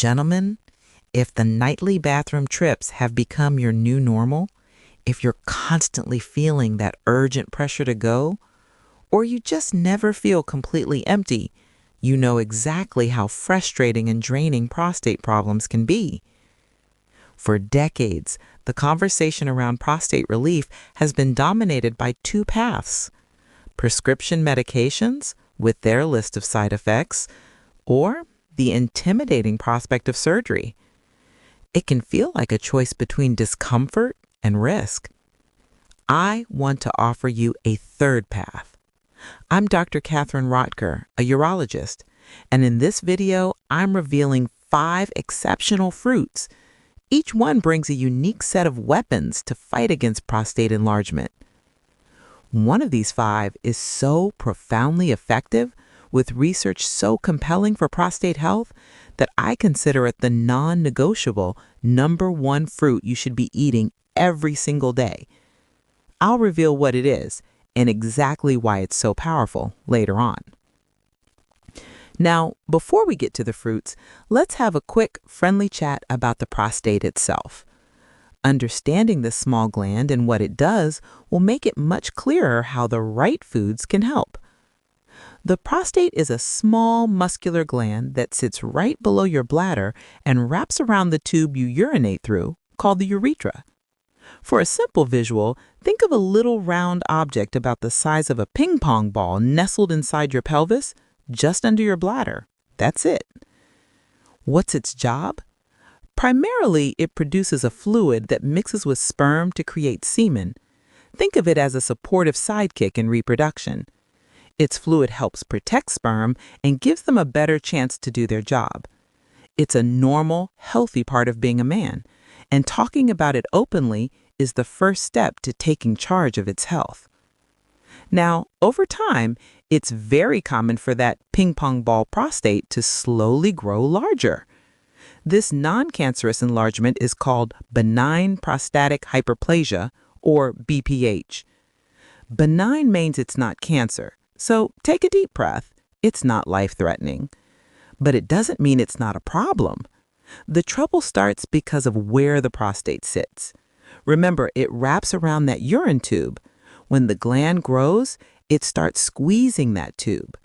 gentlemen, if the nightly bathroom trips have become your new normal, if you're constantly feeling that urgent pressure to go, or you just never feel completely empty, you know exactly how frustrating and draining prostate problems can be. For decades, the conversation around prostate relief has been dominated by two paths: prescription medications with their list of side effects, or the intimidating prospect of surgery. It can feel like a choice between discomfort and risk. I want to offer you a third path. I'm Dr. Catherine Rotker, a urologist, and in this video, I'm revealing 5 exceptional fruits. Each one brings a unique set of weapons to fight against prostate enlargement. One of these 5 is so profoundly effective, with research so compelling for prostate health, that I consider it the non-negotiable #1 fruit you should be eating every single day. I'll reveal what it is and exactly why it's so powerful later on. Now, before we get to the fruits, let's have a quick, friendly chat about the prostate itself. Understanding this small gland and what it does will make it much clearer how the right foods can help. The prostate is a small muscular gland that sits right below your bladder and wraps around the tube you urinate through, called the urethra. For a simple visual, think of a little round object about the size of a ping pong ball nestled inside your pelvis, just under your bladder. That's it. What's its job? Primarily, it produces a fluid that mixes with sperm to create semen. Think of it as a supportive sidekick in reproduction. Its fluid helps protect sperm and gives them a better chance to do their job. It's a normal, healthy part of being a man, and talking about it openly is the first step to taking charge of its health. Now, over time, it's very common for that ping pong ball prostate to slowly grow larger. This non-cancerous enlargement is called benign prostatic hyperplasia, or BPH. Benign means it's not cancer. So take a deep breath. It's not life-threatening. But it doesn't mean it's not a problem. The trouble starts because of where the prostate sits. Remember, it wraps around that urine tube. When the gland grows, it starts squeezing that tube.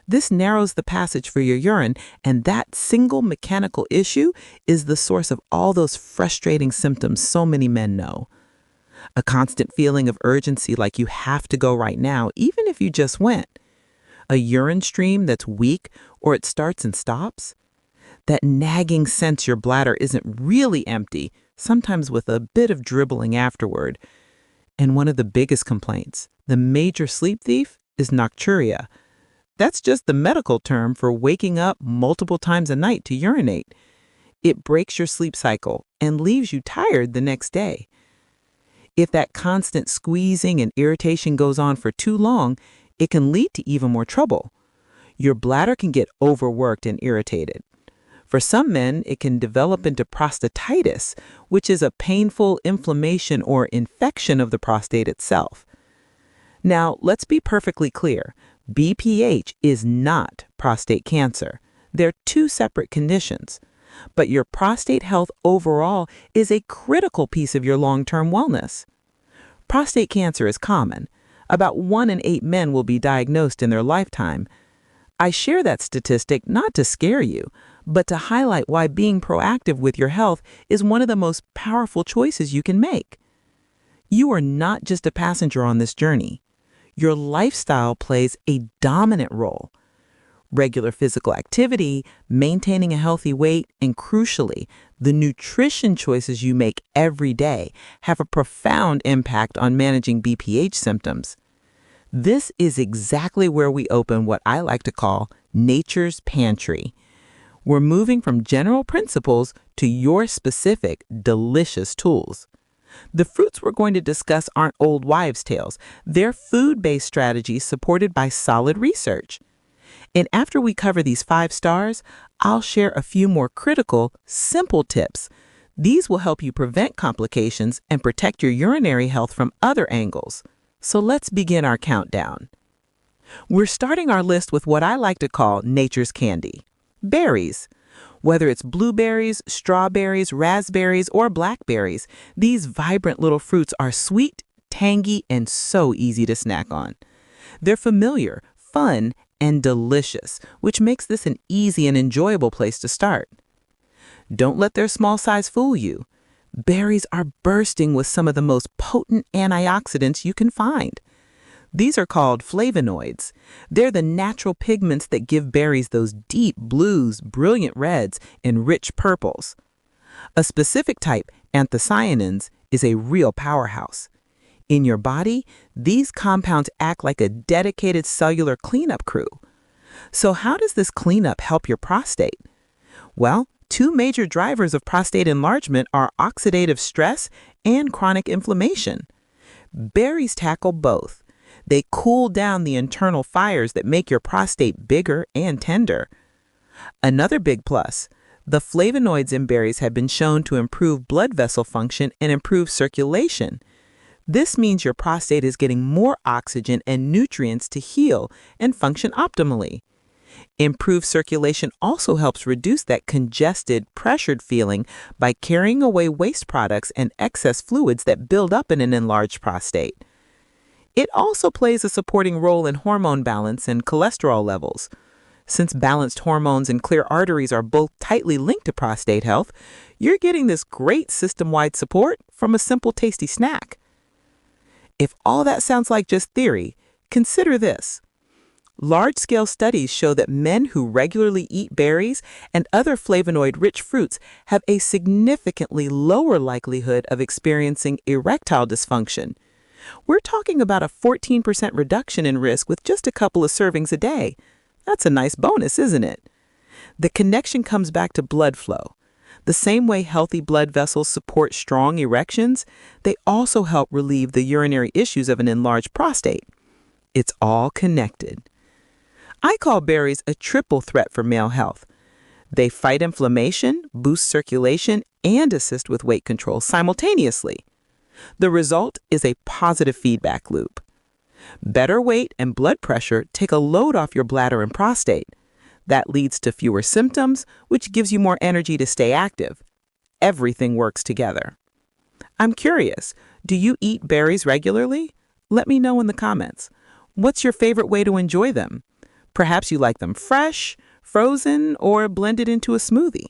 This narrows the passage for your urine, and that single mechanical issue is the source of all those frustrating symptoms so many men know. A constant feeling of urgency, like you have to go right now, even if you just went. A urine stream that's weak, or it starts and stops. That nagging sense your bladder isn't really empty, sometimes with a bit of dribbling afterward. And one of the biggest complaints, the major sleep thief, is nocturia. That's just the medical term for waking up multiple times a night to urinate. It breaks your sleep cycle and leaves you tired the next day. If that constant squeezing and irritation goes on for too long, it can lead to even more trouble. Your bladder can get overworked and irritated. For some men, it can develop into prostatitis, which is a painful inflammation or infection of the prostate itself. Now, let's be perfectly clear. BPH is not prostate cancer. They're two separate conditions. But your prostate health overall is a critical piece of your long-term wellness. Prostate cancer is common. About 1 in 8 men will be diagnosed in their lifetime. I share that statistic not to scare you, but to highlight why being proactive with your health is one of the most powerful choices you can make. You are not just a passenger on this journey. Your lifestyle plays a dominant role. Regular physical activity, maintaining a healthy weight, and crucially, the nutrition choices you make every day have a profound impact on managing BPH symptoms. This is exactly where we open what I like to call nature's pantry. We're moving from general principles to your specific, delicious tools. The fruits we're going to discuss aren't old wives' tales. They're food-based strategies supported by solid research. And after we cover these 5 stars, I'll share a few more critical, simple tips. These will help you prevent complications and protect your urinary health from other angles. So let's begin our countdown. We're starting our list with what I like to call nature's candy, berries. Whether it's blueberries, strawberries, raspberries, or blackberries, these vibrant little fruits are sweet, tangy, and so easy to snack on. They're familiar, fun, and delicious, which makes this an easy and enjoyable place to start. Don't let their small size fool you. Berries are bursting with some of the most potent antioxidants you can find. These are called flavonoids. They're the natural pigments that give berries those deep blues, brilliant reds, and rich purples. A specific type, anthocyanins, is a real powerhouse. In your body, these compounds act like a dedicated cellular cleanup crew. So how does this cleanup help your prostate? Well, two major drivers of prostate enlargement are oxidative stress and chronic inflammation. Berries tackle both. They cool down the internal fires that make your prostate bigger and tender. Another big plus, the flavonoids in berries have been shown to improve blood vessel function and improve circulation. This means your prostate is getting more oxygen and nutrients to heal and function optimally. Improved circulation also helps reduce that congested, pressured feeling by carrying away waste products and excess fluids that build up in an enlarged prostate. It also plays a supporting role in hormone balance and cholesterol levels. Since balanced hormones and clear arteries are both tightly linked to prostate health, you're getting this great system-wide support from a simple, tasty snack. If all that sounds like just theory, consider this. Large-scale studies show that men who regularly eat berries and other flavonoid-rich fruits have a significantly lower likelihood of experiencing erectile dysfunction. We're talking about a 14% reduction in risk with just a couple of servings a day. That's a nice bonus, isn't it? The connection comes back to blood flow. The same way healthy blood vessels support strong erections, they also help relieve the urinary issues of an enlarged prostate. It's all connected. I call berries a triple threat for male health. They fight inflammation, boost circulation, and assist with weight control simultaneously. The result is a positive feedback loop. Better weight and blood pressure take a load off your bladder and prostate. That leads to fewer symptoms, which gives you more energy to stay active. Everything works together. I'm curious, do you eat berries regularly? Let me know in the comments. What's your favorite way to enjoy them? Perhaps you like them fresh, frozen, or blended into a smoothie.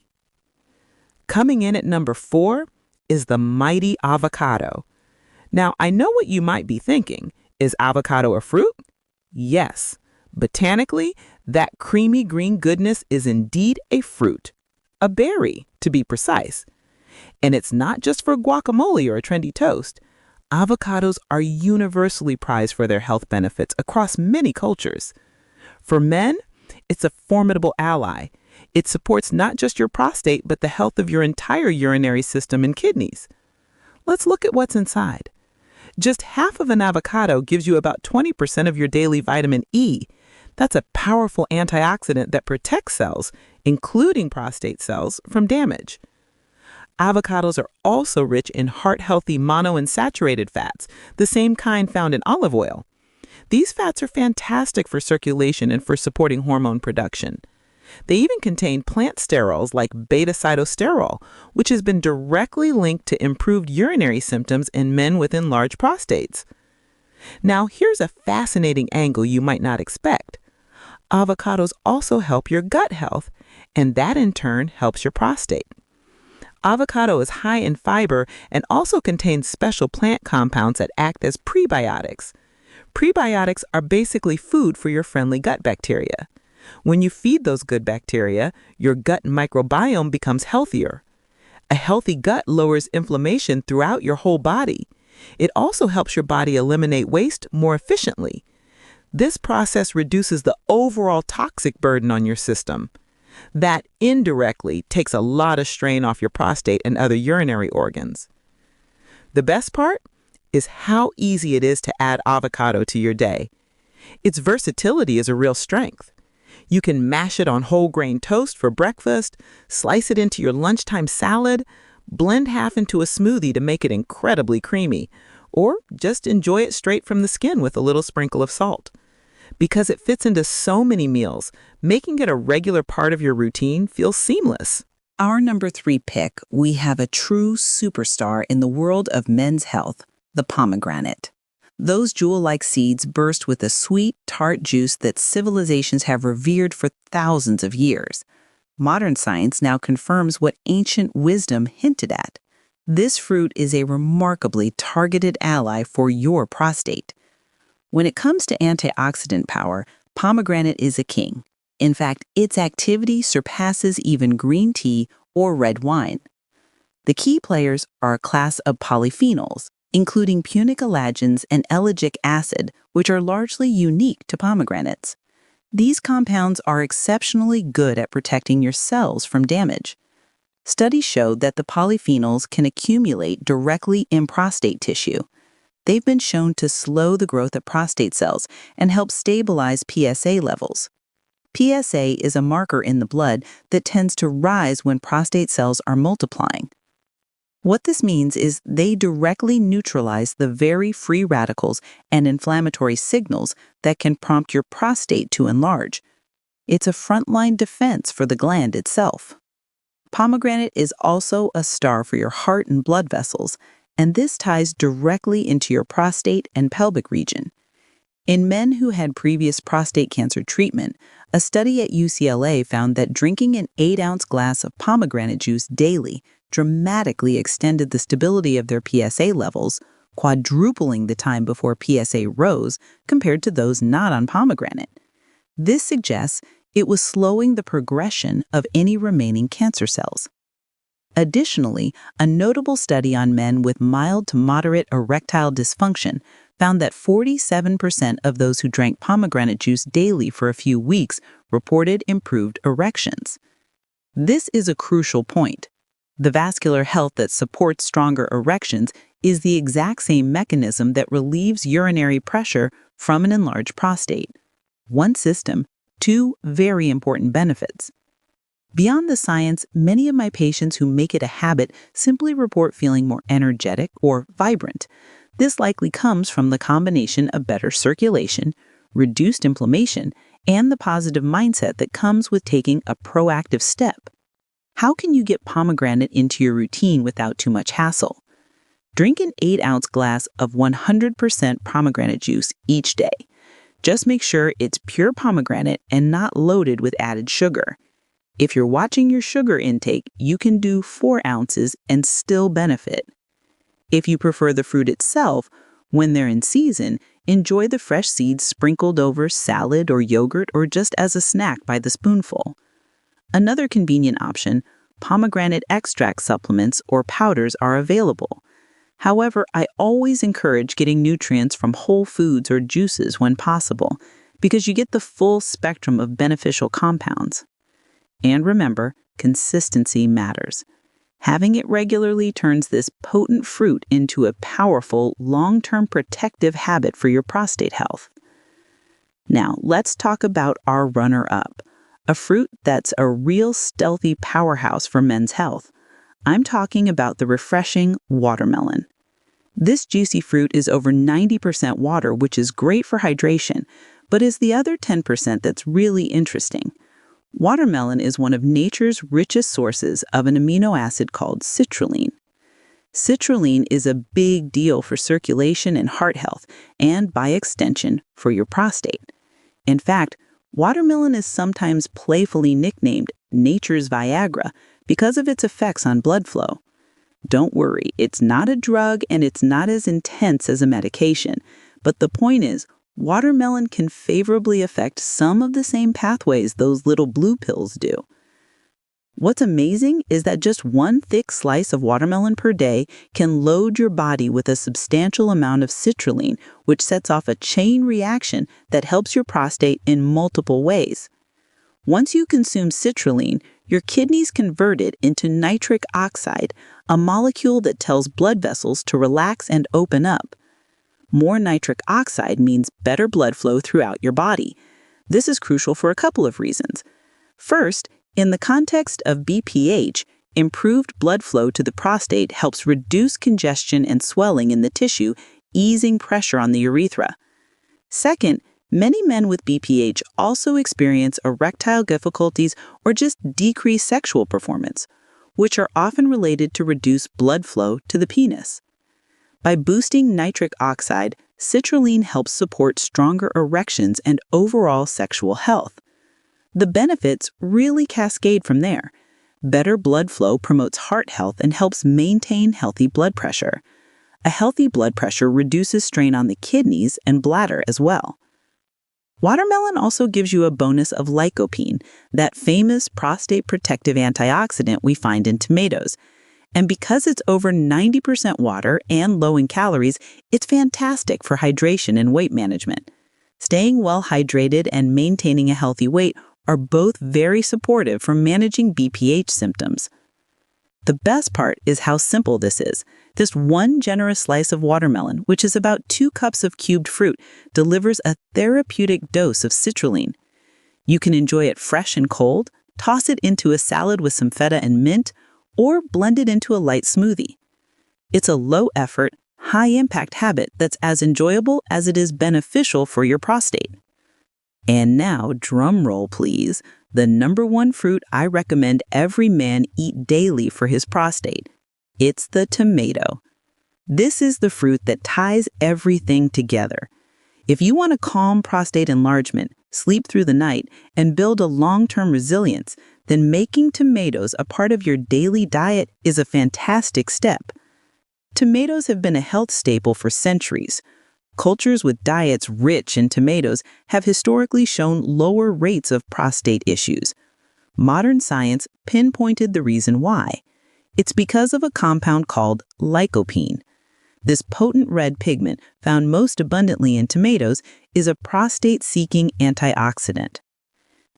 Coming in at number 4 is the mighty avocado. Now, I know what you might be thinking. Is avocado a fruit? Yes. Botanically, that creamy green goodness is indeed a fruit. A berry, to be precise. And it's not just for guacamole or a trendy toast. Avocados are universally prized for their health benefits across many cultures. For men, it's a formidable ally. It supports not just your prostate, but the health of your entire urinary system and kidneys. Let's look at what's inside. Just half of an avocado gives you about 20% of your daily vitamin E. That's a powerful antioxidant that protects cells, including prostate cells, from damage. Avocados are also rich in heart-healthy monounsaturated fats, the same kind found in olive oil. These fats are fantastic for circulation and for supporting hormone production. They even contain plant sterols like beta-sitosterol, which has been directly linked to improved urinary symptoms in men with enlarged prostates. Now, here's a fascinating angle you might not expect. Avocados also help your gut health, and that in turn helps your prostate. Avocado is high in fiber and also contains special plant compounds that act as prebiotics. Prebiotics are basically food for your friendly gut bacteria. When you feed those good bacteria, your gut microbiome becomes healthier. A healthy gut lowers inflammation throughout your whole body. It also helps your body eliminate waste more efficiently. This process reduces the overall toxic burden on your system. That indirectly takes a lot of strain off your prostate and other urinary organs. The best part is how easy it is to add avocado to your day. Its versatility is a real strength. You can mash it on whole grain toast for breakfast, slice it into your lunchtime salad, blend half into a smoothie to make it incredibly creamy, or just enjoy it straight from the skin with a little sprinkle of salt. because it fits into so many meals, making it a regular part of your routine feels seamless. Our number 3 pick, we have a true superstar in the world of men's health, the pomegranate. Those jewel-like seeds burst with a sweet, tart juice that civilizations have revered for thousands of years. Modern science now confirms what ancient wisdom hinted at. This fruit is a remarkably targeted ally for your prostate. When it comes to antioxidant power, pomegranate is a king. In fact, its activity surpasses even green tea or red wine. The key players are a class of polyphenols, including punicalagins and ellagic acid, which are largely unique to pomegranates. These compounds are exceptionally good at protecting your cells from damage. Studies show that the polyphenols can accumulate directly in prostate tissue. They've been shown to slow the growth of prostate cells and help stabilize PSA levels. PSA is a marker in the blood that tends to rise when prostate cells are multiplying. What this means is they directly neutralize the very free radicals and inflammatory signals that can prompt your prostate to enlarge. It's a frontline defense for the gland itself. Pomegranate is also a star for your heart and blood vessels, and this ties directly into your prostate and pelvic region. In men who had previous prostate cancer treatment, a study at UCLA found that drinking an 8-ounce glass of pomegranate juice daily dramatically extended the stability of their PSA levels, quadrupling the time before PSA rose compared to those not on pomegranate. This suggests it was slowing the progression of any remaining cancer cells. Additionally, a notable study on men with mild to moderate erectile dysfunction found that 47% of those who drank pomegranate juice daily for a few weeks reported improved erections. This is a crucial point. The vascular health that supports stronger erections is the exact same mechanism that relieves urinary pressure from an enlarged prostate. One system, 2 very important benefits. Beyond the science, many of my patients who make it a habit simply report feeling more energetic or vibrant. This likely comes from the combination of better circulation, reduced inflammation, and the positive mindset that comes with taking a proactive step. How can you get pomegranate into your routine without too much hassle? Drink an 8-ounce glass of 100% pomegranate juice each day. Just make sure it's pure pomegranate and not loaded with added sugar. If you're watching your sugar intake, you can do 4 ounces and still benefit. If you prefer the fruit itself, when they're in season, enjoy the fresh seeds sprinkled over salad or yogurt or just as a snack by the spoonful. Another convenient option, pomegranate extract supplements or powders are available. However, I always encourage getting nutrients from whole foods or juices when possible, because you get the full spectrum of beneficial compounds. And remember, consistency matters. Having it regularly turns this potent fruit into a powerful, long-term protective habit for your prostate health. Now, let's talk about our runner-up, a fruit that's a real stealthy powerhouse for men's health. I'm talking about the refreshing watermelon. This juicy fruit is over 90% water, which is great for hydration, but is the other 10% that's really interesting. Watermelon is one of nature's richest sources of an amino acid called citrulline. Citrulline is a big deal for circulation and heart health, and by extension, for your prostate. In fact, watermelon is sometimes playfully nicknamed nature's Viagra because of its effects on blood flow. Don't worry, it's not a drug and it's not as intense as a medication, but the point is, watermelon can favorably affect some of the same pathways those little blue pills do. What's amazing is that just one thick slice of watermelon per day can load your body with a substantial amount of citrulline, which sets off a chain reaction that helps your prostate in multiple ways. Once you consume citrulline, your kidneys convert it into nitric oxide, a molecule that tells blood vessels to relax and open up. More nitric oxide means better blood flow throughout your body. This is crucial for a couple of reasons. First, in the context of BPH, improved blood flow to the prostate helps reduce congestion and swelling in the tissue, easing pressure on the urethra. Second, Many men with BPH also experience erectile difficulties or just decreased sexual performance, which are often related to reduced blood flow to the penis. By boosting nitric oxide, citrulline helps support stronger erections and overall sexual health. The benefits really cascade from there. Better blood flow promotes heart health and helps maintain healthy blood pressure. A healthy blood pressure reduces strain on the kidneys and bladder as well. Watermelon also gives you a bonus of lycopene, that famous prostate protective antioxidant we find in tomatoes. And because it's over 90% water and low in calories, it's fantastic for hydration and weight management. Staying well hydrated and maintaining a healthy weight are both very supportive for managing BPH symptoms. The best part is how simple this is. This one generous slice of watermelon, which is about 2 cups of cubed fruit, delivers a therapeutic dose of citrulline. You can enjoy it fresh and cold, toss it into a salad with some feta and mint, or blend it into a light smoothie. It's a low-effort, high-impact habit that's as enjoyable as it is beneficial for your prostate. And now, drum roll please, the #1 fruit I recommend every man eat daily for his prostate. It's the tomato. This is the fruit that ties everything together. If you want to calm prostate enlargement, sleep through the night, and build a long-term resilience, then making tomatoes a part of your daily diet is a fantastic step. Tomatoes have been a health staple for centuries. Cultures with diets rich in tomatoes have historically shown lower rates of prostate issues. Modern science pinpointed the reason why. It's because of a compound called lycopene. This potent red pigment, found most abundantly in tomatoes, is a prostate-seeking antioxidant.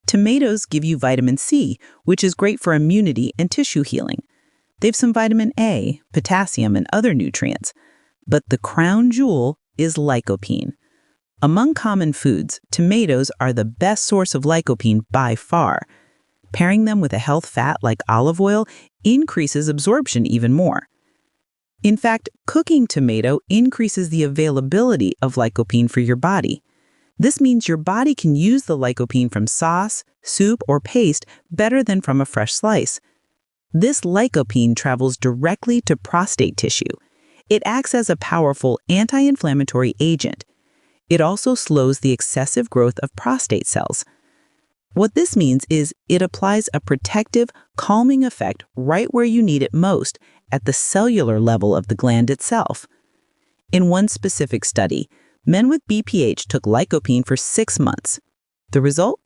Tomatoes give you vitamin C, which is great for immunity and tissue healing. They've some vitamin A, potassium, and other nutrients. But the crown jewel is lycopene. Among common foods, tomatoes are the best source of lycopene by far. Pairing them with a health fat like olive oil increases absorption even more. In fact, cooking tomato increases the availability of lycopene for your body. This means your body can use the lycopene from sauce, soup, or paste better than from a fresh slice. This lycopene travels directly to prostate tissue. It acts as a powerful anti-inflammatory agent. It also slows the excessive growth of prostate cells. What this means is it applies a protective, calming effect right where you need it most, at the cellular level of the gland itself. In one specific study, men with BPH took lycopene for 6 months. The result?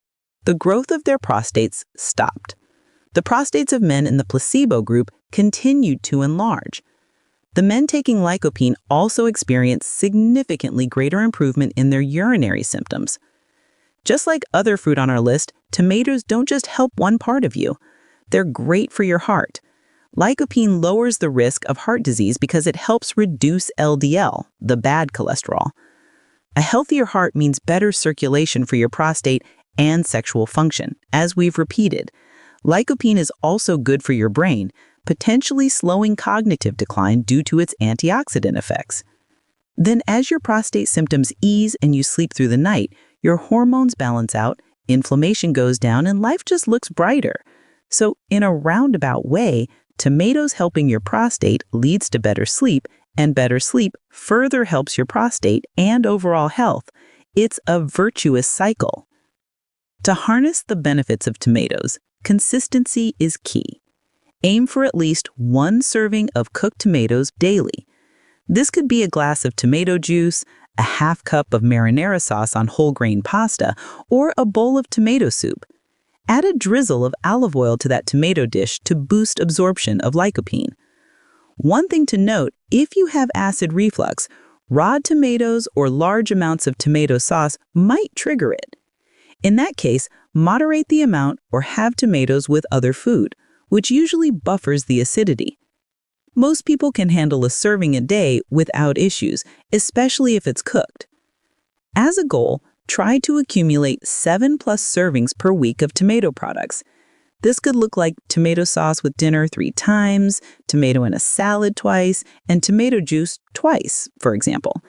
The growth of their prostates stopped. The prostates of men in the placebo group continued to enlarge. The men taking lycopene also experienced significantly greater improvement in their urinary symptoms. Just like other fruit on our list, tomatoes don't just help one part of you. They're great for your heart. Lycopene lowers the risk of heart disease because it helps reduce LDL, the bad cholesterol. A healthier heart means better circulation for your prostate and sexual function, as we've repeated. Lycopene is also good for your brain, potentially slowing cognitive decline due to its antioxidant effects. Then as your prostate symptoms ease and you sleep through the night, your hormones balance out, inflammation goes down, and life just looks brighter. So in a roundabout way, tomatoes helping your prostate leads to better sleep, and better sleep further helps your prostate and overall health. It's a virtuous cycle. To harness the benefits of tomatoes, consistency is key. Aim for at least 1 serving of cooked tomatoes daily. This could be a glass of tomato juice, a half cup of marinara sauce on whole grain pasta, or a bowl of tomato soup. Add a drizzle of olive oil to that tomato dish to boost absorption of lycopene. One thing to note, if you have acid reflux, raw tomatoes or large amounts of tomato sauce might trigger it. In that case, moderate the amount or have tomatoes with other food, which usually buffers the acidity. Most people can handle a serving a day without issues, especially if it's cooked. As a goal, try to accumulate 7+ servings per week of tomato products. This could look like tomato sauce with dinner 3 times, tomato in a salad twice, and tomato juice twice, for example.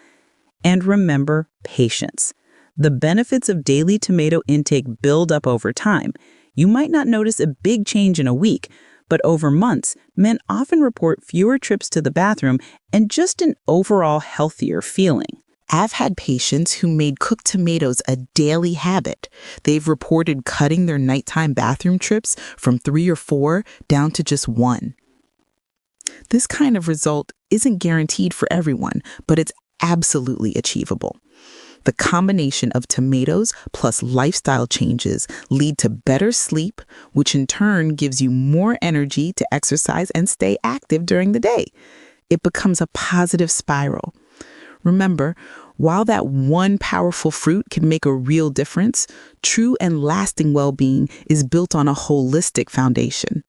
And remember patience. The benefits of daily tomato intake build up over time. You might not notice a big change in a week, but over months, men often report fewer trips to the bathroom and just an overall healthier feeling. I've had patients who made cooked tomatoes a daily habit. They've reported cutting their nighttime bathroom trips from 3 or 4 down to just 1. This kind of result isn't guaranteed for everyone, but it's absolutely achievable. The combination of tomatoes plus lifestyle changes lead to better sleep, which in turn gives you more energy to exercise and stay active during the day. It becomes a positive spiral. Remember, while that one powerful fruit can make a real difference, true and lasting well-being is built on a holistic foundation.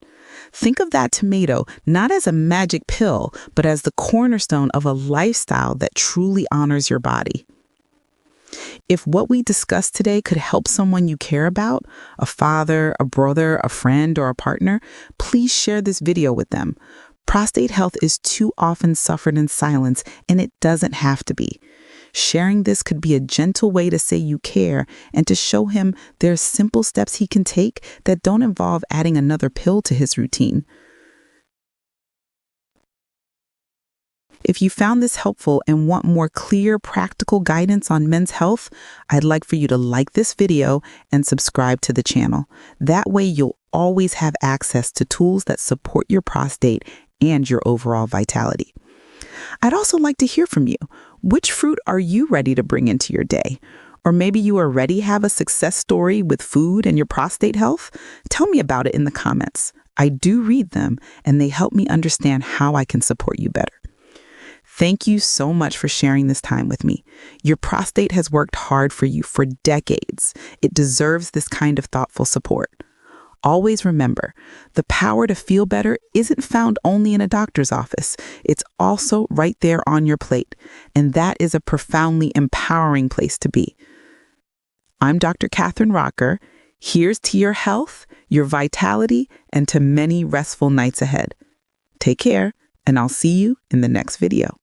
Think of that tomato not as a magic pill, but as the cornerstone of a lifestyle that truly honors your body. If what we discussed today could help someone you care about, a father, a brother, a friend, or a partner, please share this video with them. Prostate health is too often suffered in silence, and it doesn't have to be. Sharing this could be a gentle way to say you care and to show him there's simple steps he can take that don't involve adding another pill to his routine. If you found this helpful and want more clear, practical guidance on men's health, I'd like for you to like this video and subscribe to the channel. That way you'll always have access to tools that support your prostate and your overall vitality. I'd also like to hear from you. Which fruit are you ready to bring into your day? Or maybe you already have a success story with food and your prostate health? Tell me about it in the comments. I do read them, and they help me understand how I can support you better. Thank you so much for sharing this time with me. Your prostate has worked hard for you for decades. It deserves this kind of thoughtful support. Always remember, the power to feel better isn't found only in a doctor's office. It's also right there on your plate, and that is a profoundly empowering place to be. I'm Dr. Catherine Rocker. Here's to your health, your vitality, and to many restful nights ahead. Take care, and I'll see you in the next video.